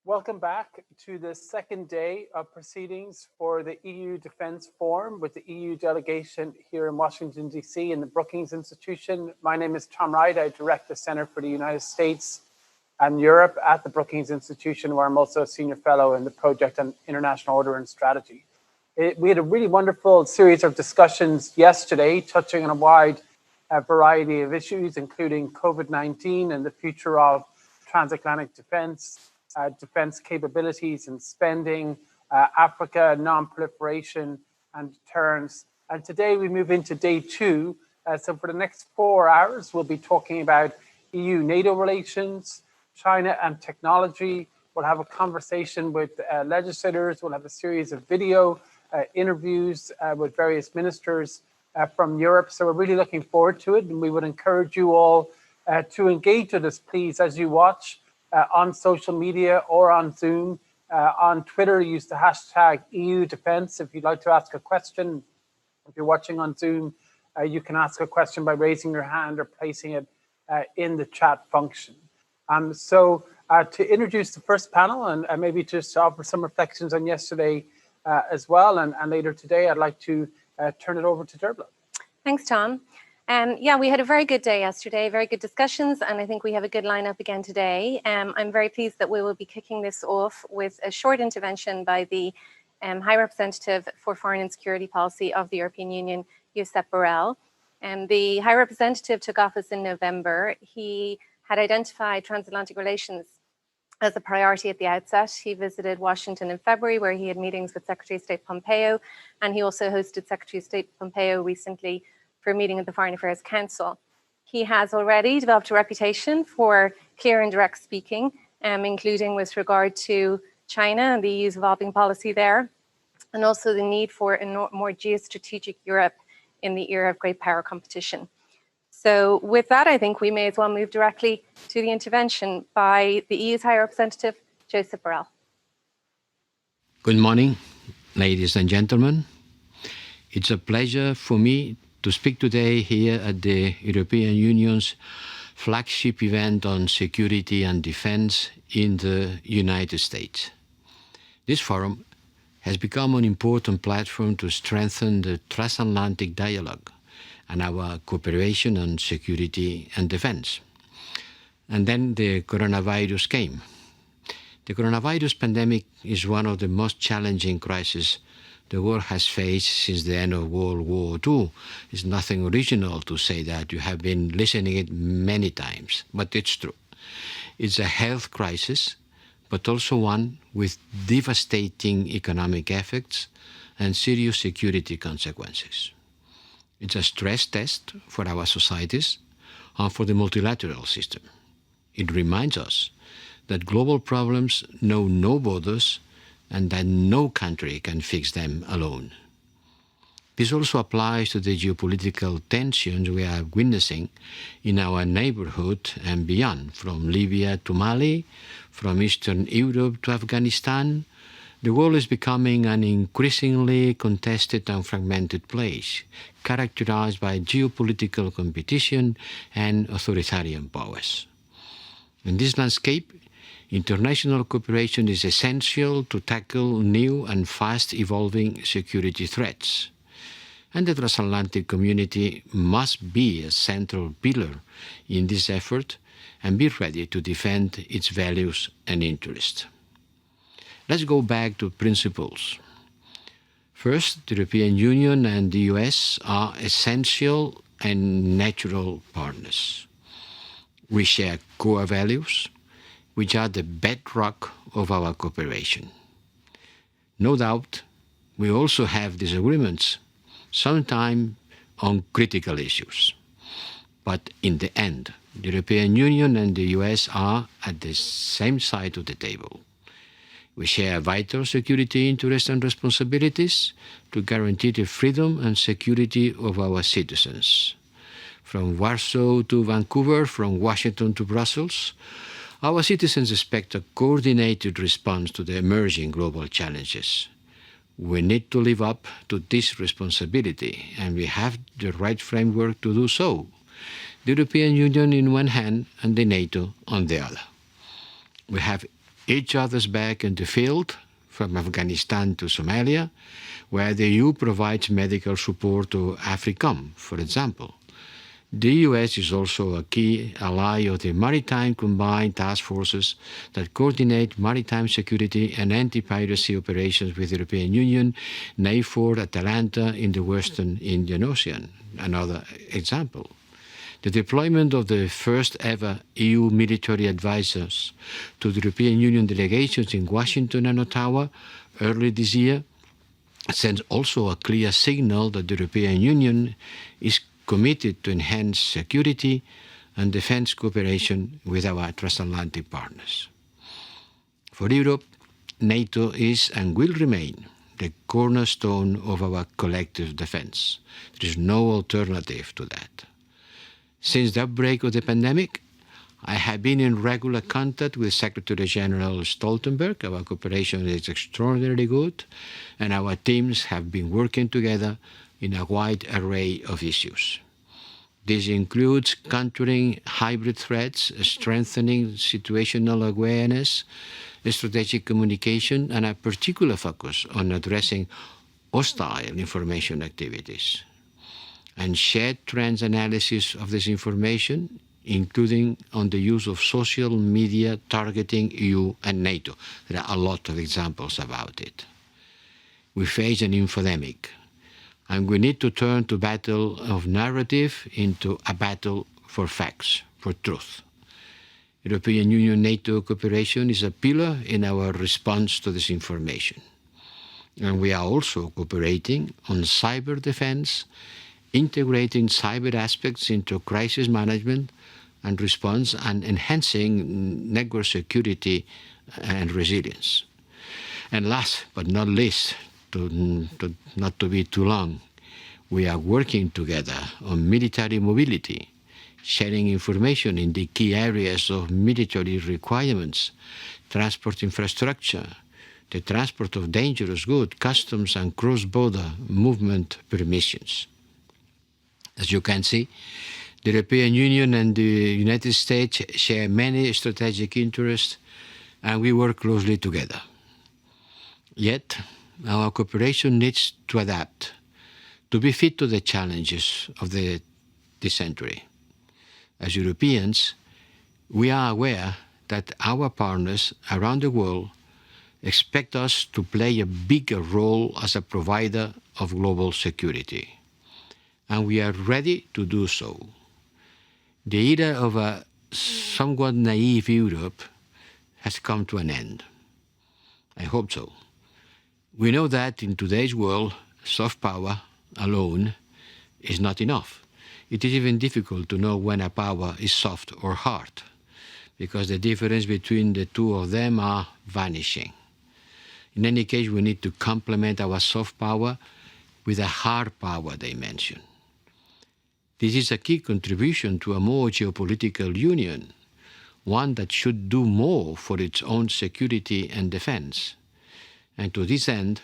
Welcome back to the second day of proceedings for the EU Defence Forum with the EU delegation here in Washington, D.C. in the Brookings Institution. My name is Tom Wright. I direct the Center for the United States and Europe at the Brookings Institution, where I'm also a senior fellow in the Project on International Order and Strategy. We had a really wonderful series of discussions yesterday, touching on a wide variety of issues, including COVID-19 and the future of transatlantic defense, defense capabilities and spending, Africa, non-proliferation and deterrence. And today we move into day two. So for the next 4 hours, we'll be talking about EU-NATO relations, China and technology. We'll have a conversation with legislators. We'll have a series of video interviews with various ministers from Europe. So we're really looking forward to it. And we would encourage you all to engage with us, please, as you watch. On social media or on Zoom. On Twitter, use the hashtag EU Defense if you'd like to ask a question. If you're watching on Zoom, you can ask a question by raising your hand or placing it in the chat function. So to introduce the first panel and maybe just offer some reflections on yesterday as well and later today, I'd like to turn it over to Dervla. Thanks, Tom. Yeah, we had a very good day yesterday, very good discussions, and I think we have a good lineup again today. I'm very pleased that we will be kicking this off with a short intervention by the High Representative for Foreign and Security Policy of the European Union, Josep Borrell. The High Representative took office in November. He had identified transatlantic relations as a priority at the outset. He visited Washington in February, where he had meetings with Secretary of State Pompeo, and he also hosted Secretary of State Pompeo recently for a meeting of the Foreign Affairs Council. He has already developed a reputation for clear and direct speaking, including with regard to China and the EU's evolving policy there, and also the need for a more geostrategic Europe in the era of great power competition. So with that, I think we may as well move directly to the intervention by the EU's High Representative, Josep Borrell. Good morning, ladies and gentlemen. It's a pleasure for me to speak today here at the European Union's flagship event on security and defense in the United States. This forum has become an important platform to strengthen the transatlantic dialogue and our cooperation on security and defense. And then the coronavirus came. The coronavirus pandemic is one of the most challenging crises the world has faced since the end of World War II. It's nothing original to say that. You have been listening it many times, but it's true. It's a health crisis, but also one with devastating economic effects and serious security consequences. It's a stress test for our societies and for the multilateral system. It reminds us that global problems know no borders and that no country can fix them alone. This also applies to the geopolitical tensions we are witnessing in our neighborhood and beyond, from Libya to Mali, from Eastern Europe to Afghanistan. The world is becoming an increasingly contested and fragmented place, characterized by geopolitical competition and authoritarian powers. In this landscape, international cooperation is essential to tackle new and fast-evolving security threats. And the transatlantic community must be a central pillar in this effort and be ready to defend its values and interests. Let's go back to principles. First, the European Union and the US are essential and natural partners. We share core values, which are the bedrock of our cooperation. No doubt, we also have disagreements, sometimes on critical issues. But in the end, the European Union and the US are at the same side of the table. We share vital security interests and responsibilities to guarantee the freedom and security of our citizens. From Warsaw to Vancouver, from Washington to Brussels, our citizens expect a coordinated response to the emerging global challenges. We need to live up to this responsibility, and we have the right framework to do so. The European Union in one hand and the NATO on the other. We have each other's back in the field, from Afghanistan to Somalia, where the EU provides medical support to AFRICOM, for example. The US is also a key ally of the Maritime Combined Task Forces that coordinate maritime security and anti-piracy operations with the European Union, NAVFOR, Atalanta in the Western Indian Ocean. Another example. The deployment of the first ever EU military advisors to the European Union delegations in Washington and Ottawa early this year sends also a clear signal that the European Union is committed to enhance security and defense cooperation with our transatlantic partners. For Europe, NATO is and will remain the cornerstone of our collective defense. There is no alternative to that. Since the outbreak of the pandemic, I have been in regular contact with Secretary General Stoltenberg. Our cooperation is extraordinarily good, and our teams have been working together in a wide array of issues. This includes countering hybrid threats, strengthening situational awareness, strategic communication, and a particular focus on addressing hostile information activities, and shared trends analysis of this information, including on the use of social media targeting EU and NATO. There are a lot of examples about it. We face an infodemic, and we need to turn the battle of narrative into a battle for facts, for truth. European Union-NATO cooperation is a pillar in our response to this information. And we are also cooperating on cyber defense, integrating cyber aspects into crisis management and response, and enhancing network security and resilience. And last but not least, not to be too long, we are working together on military mobility, sharing information in the key areas of military requirements, transport infrastructure, the transport of dangerous goods, customs and cross-border movement permissions. As you can see, the European Union and the United States share many strategic interests, and we work closely together. Yet, our cooperation needs to adapt to be fit to the challenges of this century. As Europeans, we are aware that our partners around the world expect us to play a bigger role as a provider of global security, and we are ready to do so. The era of a somewhat naive Europe has come to an end. I hope so. We know that in today's world, soft power alone is not enough. It is even difficult to know when a power is soft or hard, because the difference between the two of them are vanishing. In any case, we need to complement our soft power with a hard power dimension. This is a key contribution to a more geopolitical union, one that should do more for its own security and defense. And to this end,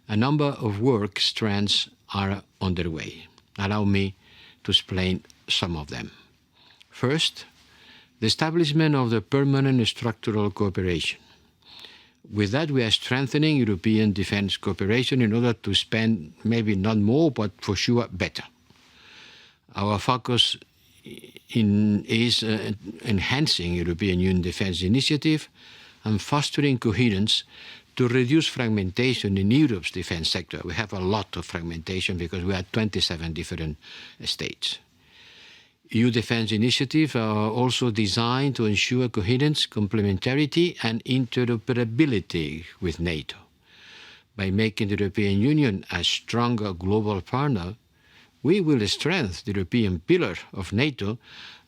a number of work strands are underway. Allow me to explain some of them. First, the establishment of the permanent structural cooperation. With that, we are strengthening European defense cooperation in order to spend maybe not more, but for sure better. Our focus is enhancing European Union defense initiative and fostering coherence to reduce fragmentation in Europe's defense sector. We have a lot of fragmentation because we have 27 different states. EU defense initiatives are also designed to ensure coherence, complementarity, and interoperability with NATO. By making the European Union a stronger global partner, we will strengthen the European pillar of NATO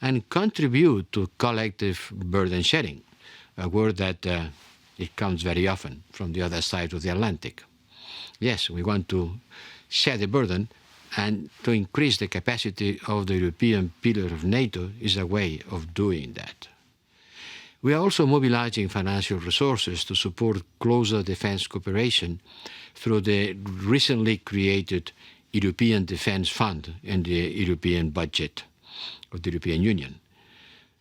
and contribute to collective burden sharing, a word that it comes very often from the other side of the Atlantic. Yes, we want to share the burden, and to increase the capacity of the European pillar of NATO is a way of doing that. We are also mobilizing financial resources to support closer defense cooperation through the recently created European Defence Fund and the European budget of the European Union.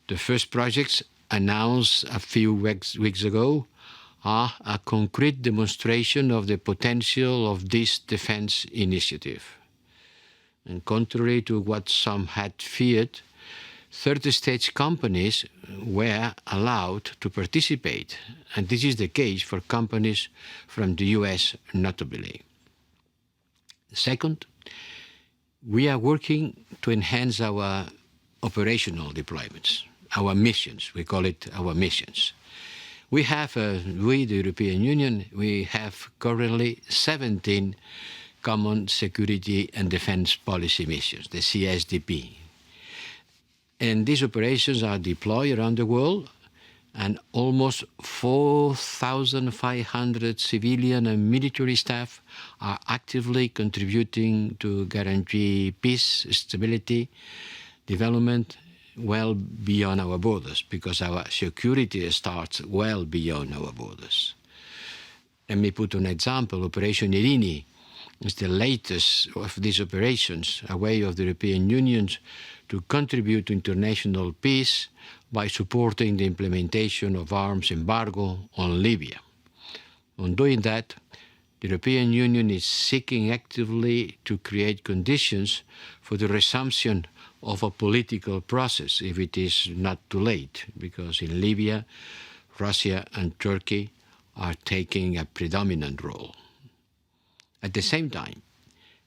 The first projects announced a few weeks ago are a concrete demonstration of the potential of this defense initiative. And contrary to what some had feared, third-stage companies were allowed to participate, and this is the case for companies from the US notably. Second, we are working to enhance our operational deployments, our missions. We call it our missions. We, the European Union, we have currently 17 Common Security and Defense Policy missions, the CSDP. And these operations are deployed around the world, and almost 4,500 civilian and military staff are actively contributing to guarantee peace, stability, development well beyond our borders, because our security starts well beyond our borders. Let me put an example. Operation Irini is the latest of these operations, a way of the European Union to contribute to international peace by supporting the implementation of arms embargo on Libya. On doing that, the European Union is seeking actively to create conditions for the resumption of a political process, if it is not too late, because in Libya, Russia and Turkey are taking a predominant role. At the same time,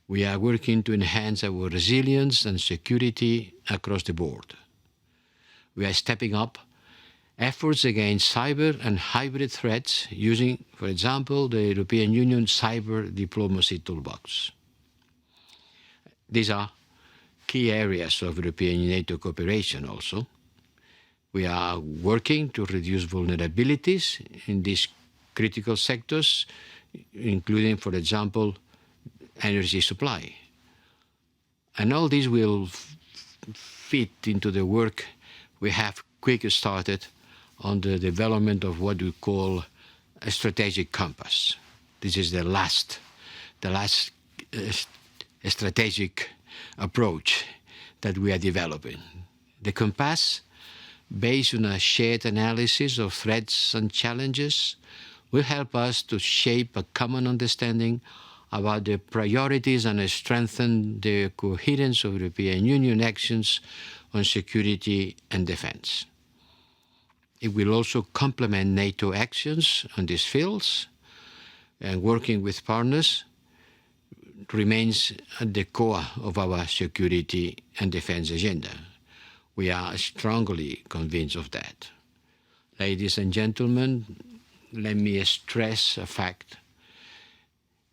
we are working to enhance our resilience and security across the board. We are stepping up efforts against cyber and hybrid threats using, for example, the European Union Cyber Diplomacy Toolbox. These are key areas of European NATO cooperation also. We are working to reduce vulnerabilities in these critical sectors, including, for example, energy supply. And all this will fit into the work we have quickly started on the development of what we call a strategic compass. This is the last strategic approach that we are developing. The compass, based on a shared analysis of threats and challenges, will help us to shape a common understanding about the priorities and strengthen the coherence of European Union actions on security and defense. It will also complement NATO actions on these fields, and working with partners remains at the core of our security and defense agenda. We are strongly convinced of that. Ladies and gentlemen, let me stress a fact.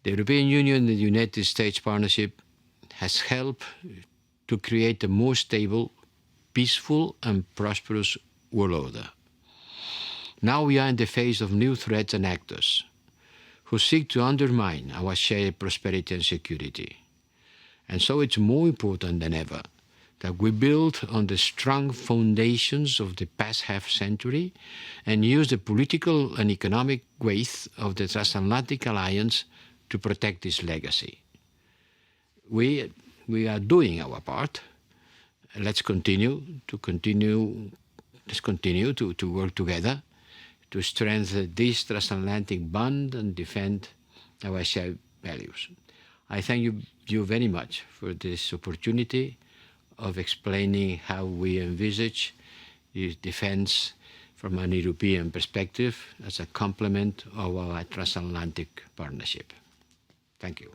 The European Union and the United States partnership has helped to create a more stable, peaceful and prosperous world order. Now we are in the face of new threats and actors who seek to undermine our shared prosperity and security. And so it's more important than ever that we build on the strong foundations of the past half-century and use the political and economic weight of the transatlantic alliance to protect this legacy. We are doing our part. Let's continue to work together to strengthen this transatlantic bond and defend our shared values. I thank you very much for this opportunity of explaining how we envisage this defense from an European perspective as a complement of our transatlantic partnership. Thank you.